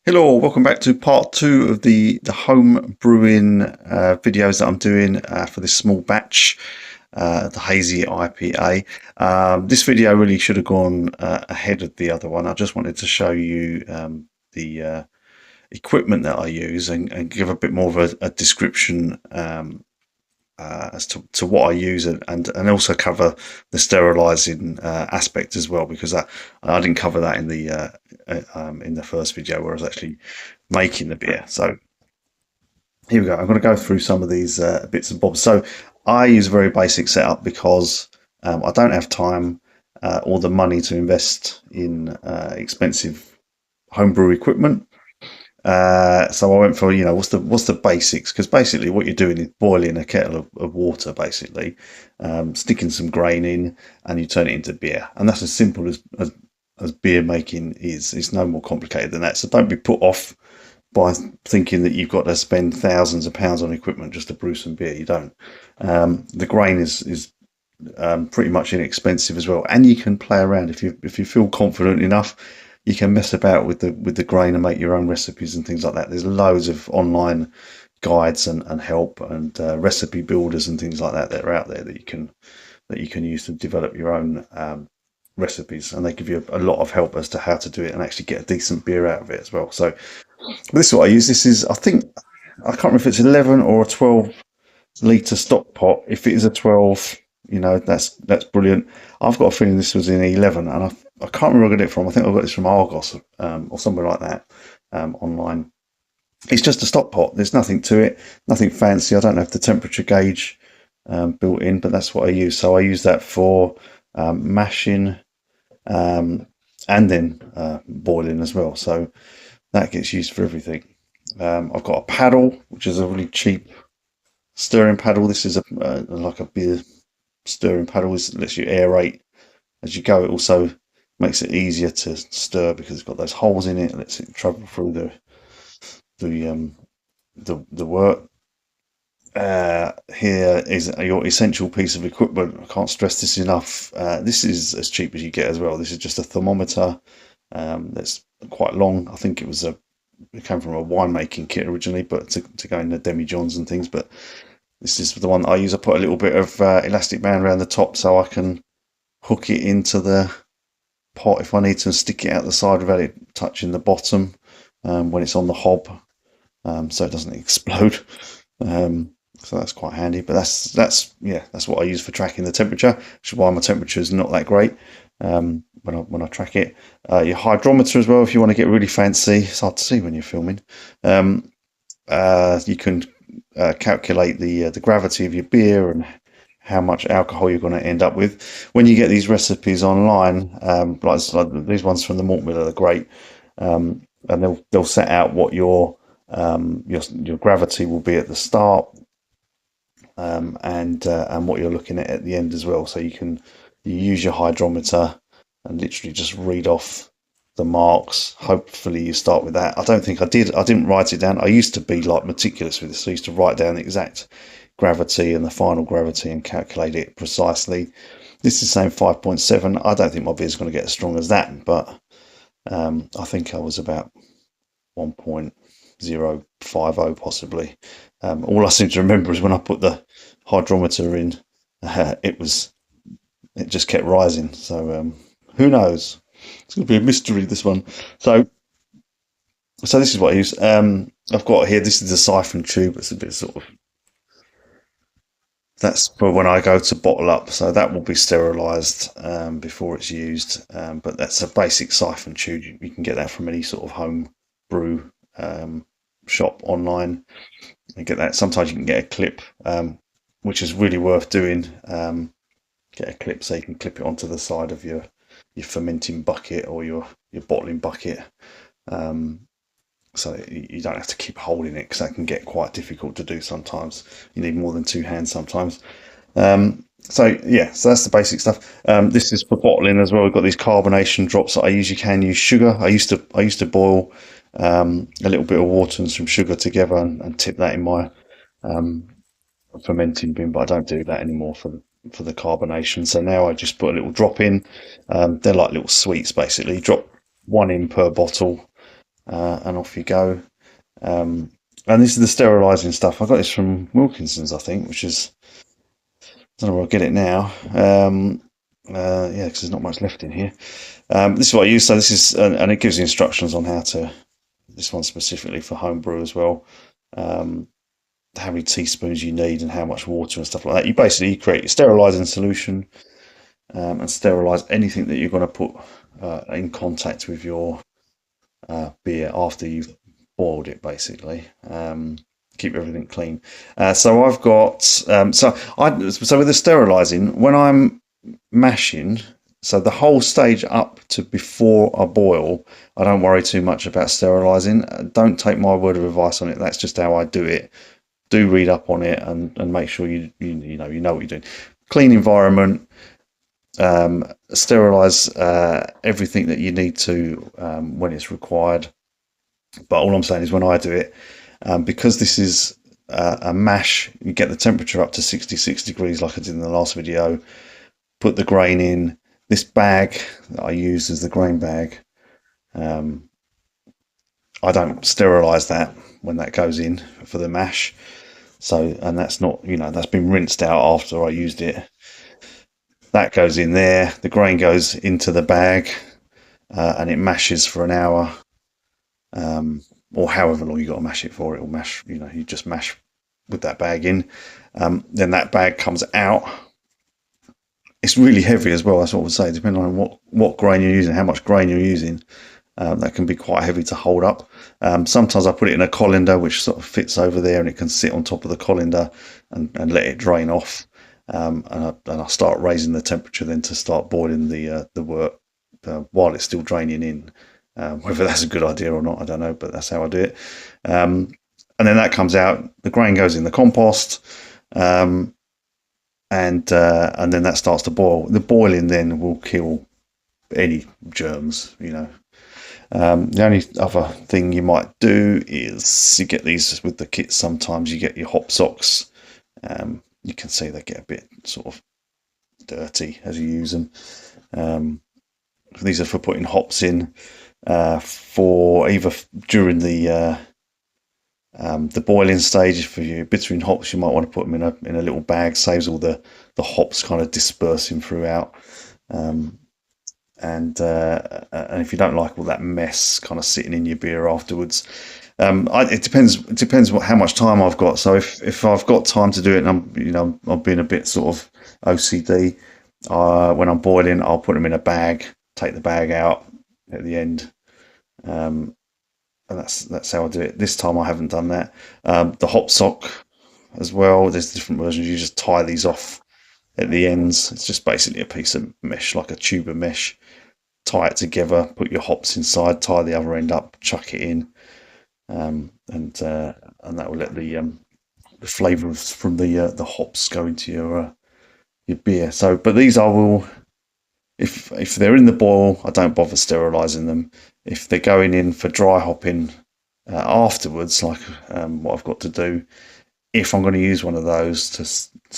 Hello, welcome back to part two of the home brewing videos that I'm doing for this small batch, the Hazy IPA. This video really should have gone ahead of the other one. I just wanted to show you the equipment that I use and give a bit more of a description as to what I use and also cover the sterilizing aspect as well, because I didn't cover that in the first video where I was actually making the beer. So here we go. I'm going to go through some of these bits and bobs. So I use a very basic setup because I don't have time or the money to invest in expensive homebrew equipment. So I went for, what's the basics? Because basically what you're doing is boiling a kettle of water, basically, sticking some grain in, and you turn it into beer. And that's as simple as beer making is. It's no more complicated than that. So don't be put off by thinking that you've got to spend thousands of pounds on equipment just to brew some beer. You don't. The grain is pretty much inexpensive as well, and you can play around if you feel confident enough. You can mess about with the grain and make your own recipes and things like that. There's loads of online guides and help and recipe builders and things like that are out there that you can use to develop your own recipes, and they give you a lot of help as to how to do it and actually get a decent beer out of it as well. So this is what I use. This is, I think, I can't remember if it's 11 or a 12 litre stock pot. If it is a 12, that's brilliant. I've got a feeling this was in 11, and I can't remember where I got it from. I think I got this from Argos or somewhere like that online. It's just a stock pot. There's nothing to it, nothing fancy. I don't have the temperature gauge built in, but that's what I use. So I use that for mashing and then boiling as well. So that gets used for everything. I've got a paddle, which is a really cheap stirring paddle. This is like a beer stirring paddle. It lets you aerate as you go. It also makes it easier to stir because it's got those holes in it. It lets it travel through the work. Here is your essential piece of equipment. I can't stress this enough. This is as cheap as you get as well. This is just a thermometer that's quite long. I think it came from a winemaking kit originally, but to go in the demi-johns and things. But this is the one that I use. I put a little bit of elastic band around the top so I can hook it into the pot if I need to, and stick it out the side without it touching the bottom when it's on the hob, so it doesn't explode. So that's quite handy. But that's what I use for tracking the temperature, which is why my temperature is not that great when I track it. Your hydrometer as well, if you want to get really fancy. It's hard to see when you're filming. You can calculate the gravity of your beer and how much alcohol you're going to end up with. When you get these recipes online, like these ones from the malt mill are great, and they'll set out what your gravity will be at the start, and what you're looking at the end as well. So you use your hydrometer and literally just read off the marks. Hopefully you start with that. I don't think I did. I didn't write it down. I used to be like meticulous with this. So I used to write down the exact gravity and the final gravity and calculate it precisely. This is saying 5.7. I don't think my beer is going to get as strong as that, but I think I was about 1.050 possibly. All I seem to remember is when I put the hydrometer in, it just kept rising. So who knows? It's going to be a mystery, this one. So this is what I use. I've got here, this is the siphon tube. It's a bit sort of, that's for when I go to bottle up. So that will be sterilised before it's used. But that's a basic siphon tube. You can get that from any sort of home brew shop online. You get that. Sometimes you can get a clip, which is really worth doing. Get a clip so you can clip it onto the side of your fermenting bucket or your bottling bucket, so you don't have to keep holding it, because that can get quite difficult to do sometimes. You need more than two hands sometimes. So that's the basic stuff. This is for bottling as well. We've got these carbonation drops that I use. You can use sugar. I used to boil a little bit of water and some sugar together and tip that in my fermenting bin, but I don't do that anymore for the carbonation. So now I just put a little drop in. They're like little sweets basically. Drop one in per bottle, and off you go. And this is the sterilising stuff. I got this from Wilkinson's, I think, which is, I don't know where I'll get it now. Yeah, because there's not much left in here. This is what I use. So this is, and it gives the instructions on how to. This one specifically for homebrew as well. How many teaspoons you need and how much water and stuff like that. You basically create your sterilising solution and sterilise anything that you're going to put in contact with your beer after you've boiled it, basically. Keep everything clean. So I've got so with the sterilising, when I'm mashing, so the whole stage up to before I boil, I don't worry too much about sterilising. Don't take my word of advice on it. That's just how I do it. Do read up on it and make sure you know what you're doing. Clean environment. Sterilise everything that you need to when it's required. But all I'm saying is when I do it, because this is a mash, you get the temperature up to 66 degrees like I did in the last video. Put the grain in. This bag that I use as the grain bag, I don't sterilise that when that goes in for the mash. So, and that's not, that's been rinsed out after I used it. That goes in there. The grain goes into the bag, and it mashes for an hour, or however long you got to mash it for. It will mash. You just mash with that bag in. Then that bag comes out. It's really heavy as well. That's what I would say. Depending on what grain you're using, how much grain you're using, that can be quite heavy to hold up. Sometimes I put it in a colander, which sort of fits over there, and it can sit on top of the colander and let it drain off. And I start raising the temperature then to start boiling the wort while it's still draining in. Whether that's a good idea or not, I don't know, but that's how I do it. And then that comes out. The grain goes in the compost. And then that starts to boil. The boiling then will kill any germs, The only other thing you might do is you get these with the kits. Sometimes you get your hop socks. You can see they get a bit sort of dirty as you use them. These are for putting hops in for either during the boiling stage. For you between hops, you might want to put them in a little bag. Saves all the hops kind of dispersing throughout. And if you don't like all that mess kind of sitting in your beer afterwards, it depends how much time I've got. So if I've got time to do it, and I'm being a bit sort of OCD, when I'm boiling, I'll put them in a bag, take the bag out at the end. And that's how I do it. This time I haven't done that. The hop sock as well. There's different versions. You just tie these off at the ends. It's just basically a piece of mesh, like a tube of mesh. Tie it together. Put your hops inside. Tie the other end up. Chuck it in, and that will let the flavours from the hops go into your beer. So, but these I will. If they're in the boil, I don't bother sterilising them. If they're going in for dry hopping afterwards, like what I've got to do, if I'm going to use one of those to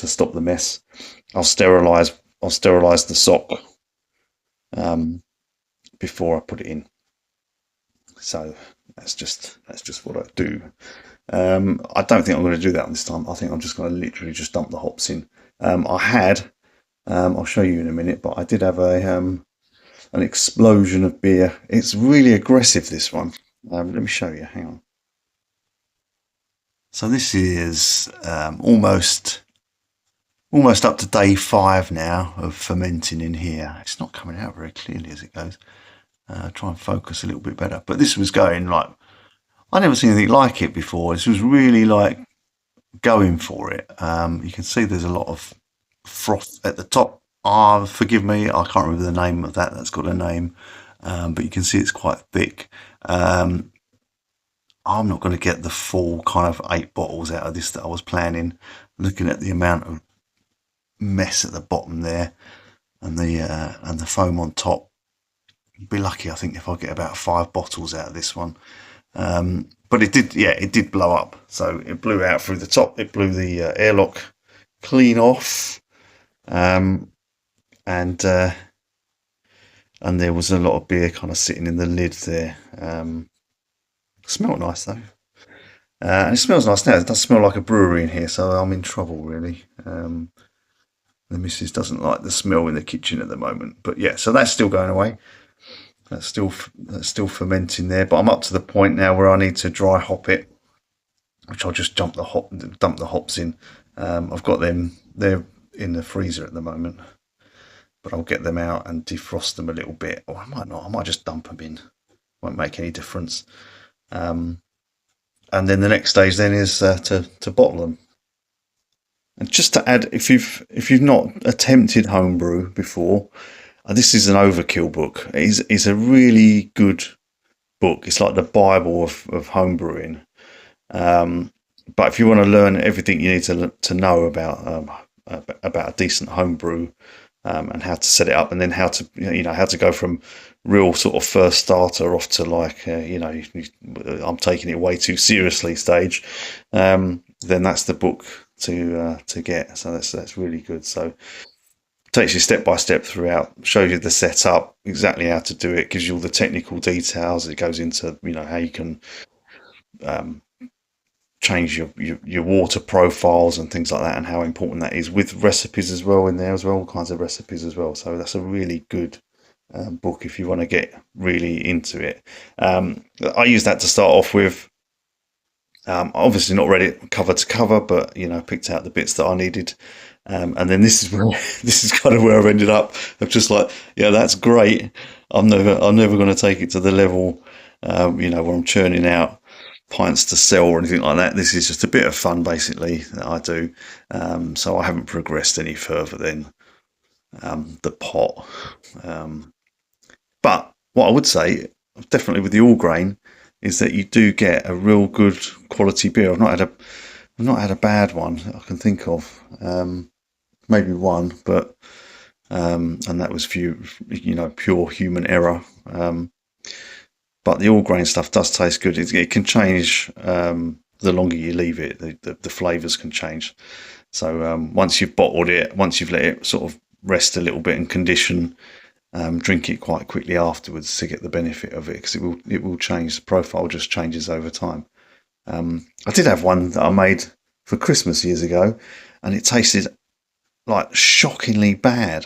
stop the mess, I'll sterilise the sock before I put it in. So that's just what I do. I don't think I'm going to do that this time. I think I'm just going to literally just dump the hops in. I'll show you in a minute, but I did have an explosion of beer. It's really aggressive, this one. Let me show you. Hang on. So this is almost up to day 5 now of fermenting in here. It's not coming out very clearly as it goes. Try and focus a little bit better. But this was going like, I never seen anything like it before. This was really like going for it. You can see there's a lot of froth at the top. Forgive me, I can't remember the name of that. That's got a name, but you can see it's quite thick. I'm not going to get the full kind of 8 bottles out of this that I was planning. Looking at the amount of mess at the bottom there, and the foam on top. Be lucky, I think, if I get about 5 bottles out of this one. But it did blow up. So it blew out through the top. It blew the airlock clean off. And there was a lot of beer kind of sitting in the lid there. Smelled nice though. And it smells nice now. It does smell like a brewery in here, so I'm in trouble really. The missus doesn't like the smell in the kitchen at the moment, but yeah, so that's still going away. That's still fermenting there, but I'm up to the point now where I need to dry hop it, which I'll just dump the hops in. I've got them; they're in the freezer at the moment, but I'll get them out and defrost them a little bit, or I might not. I might just dump them in. Won't make any difference. And then the next stage then is to bottle them. And just to add, if you've not attempted homebrew before, this is an overkill book. It's a really good book. It's like the Bible of homebrewing. But if you want to learn everything you need to know about a decent homebrew, and how to set it up, and then how to how to go from real sort of first starter off to like I'm taking it way too seriously stage, then that's the book to get. So that's really good. So takes you step by step throughout, shows you the setup, exactly how to do it, gives you all the technical details. It goes into how you can change your water profiles and things like that, and how important that is, with recipes as well in there as well, all kinds of recipes as well. So that's a really good book if you want to get really into it. I use that to start off with. Obviously not read it cover to cover, but picked out the bits that I needed. And then this is kind of where I've ended up. Of just like, yeah, that's great. I'm never going to take it to the level, where I'm churning out pints to sell or anything like that. This is just a bit of fun, basically, that I do. So I haven't progressed any further than the pot. But what I would say, definitely with the all grain, is that you do get a real good quality beer. I've not had a bad one I can think of. Maybe one, but and that was pure human error. But the all grain stuff does taste good. It can change the longer you leave it. The flavors can change. So once you've bottled it, once you've let it sort of rest a little bit and condition, drink it quite quickly afterwards to get the benefit of it, because it will change. The profile just changes over time. I did have one that I made for Christmas years ago, and it tasted like shockingly bad.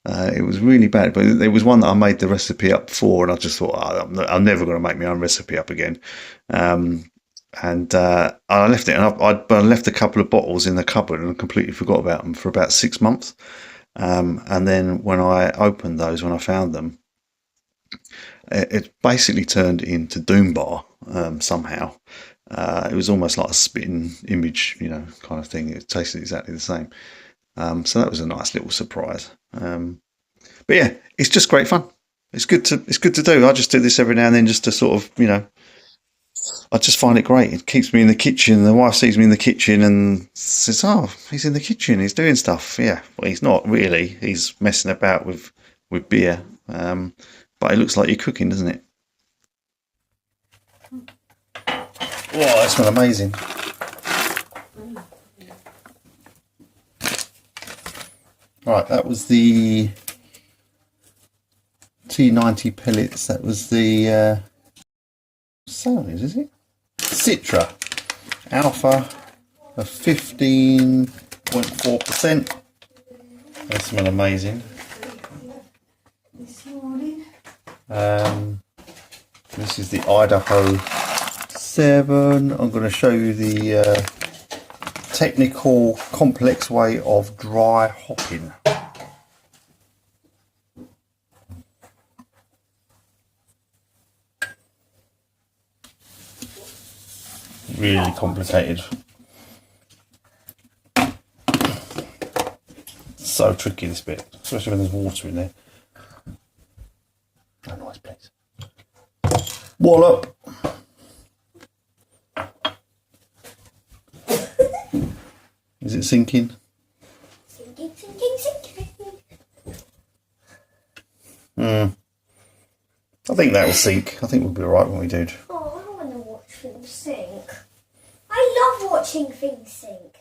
It was really bad, but it was one that I made the recipe up for, and I just thought, I'm never going to make my own recipe up again. And I left it, and I left a couple of bottles in the cupboard and completely forgot about them for about 6 months. And then when I opened those, when I found them, it basically turned into Doom Bar somehow. It was almost like a spitting image, kind of thing. It tasted exactly the same. So that was a nice little surprise. But yeah, it's just great fun. It's good to do. I just do this every now and then just to sort of, I just find it great. It keeps me in the kitchen. The wife sees me in the kitchen and says, "Oh, he's in the kitchen. He's doing stuff." Yeah, well, he's not really. He's messing about with beer. But it looks like you're cooking, doesn't it? Oh, that smells amazing. Right, that was the T90 pellets. That was the Sally's, is it? Citra Alpha of 15.4%. They smell amazing. This is the Idaho 7. I'm going to show you the technical, complex way of dry hopping. Really complicated. So tricky, this bit, especially when there's water in there. Oh, nice place. Wallop. Is it sinking? Sinking. I think that will sink. I think we'll be alright when we do. Oh, I want to watch things sink. I love watching things sink.